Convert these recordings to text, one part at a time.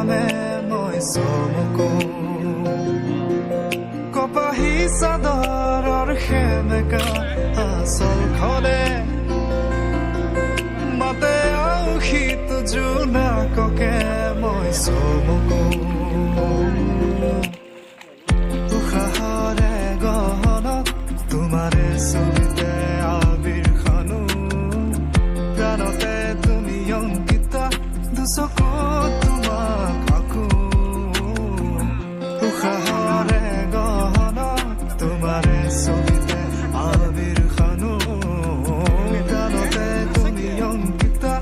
নামে মই চমকো কপাহী চাদৰৰ সেমেকা আচলখনে মাতে আউসীত জোনাককে মই চমকো উশাহৰে গহনত তোমাৰে ছবিতে আবিৰ খানো প্ৰাণতে তুমি অংকিতা দুচকুত তোমাক আকো উশাহৰে গহনত তোমাৰে ছবিতে আবিৰ খানো প্ৰাণতে তুমি অংকিতা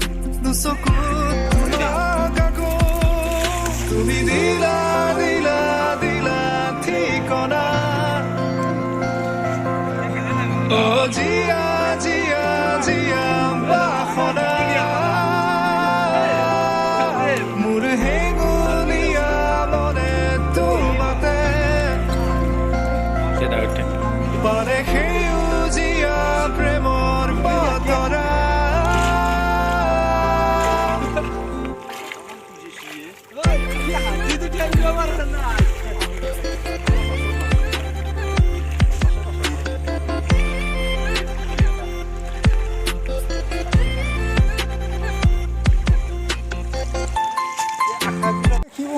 দুচকুত তোমাক আকো তুমি দিলা দিলা দিলা ঠিকনা অ জিয়া জিয়া জিয়া বাসনা মোৰ হেঙুলীয়া মনে তোমাতে পাৰে সেউজীয়া প্ৰেমৰ বতৰা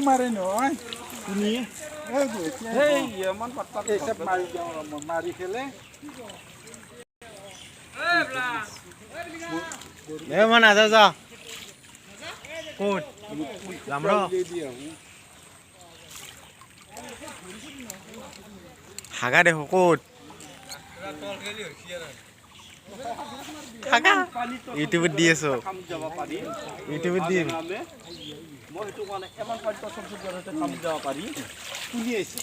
মাৰে নহয় তুমি এই মন পাত এসব মাৰি দিওঁ মাৰি খেলে মানে যা যা ক'ত যাম ৰ হাগা দেখো ক'ত হাগা ইউটিউবত দি আছো ইউটিউবত দিম মই সেইটো কাৰণে এমান পাৰ্ট চব কাম যাব পাৰি শুনি আহিছে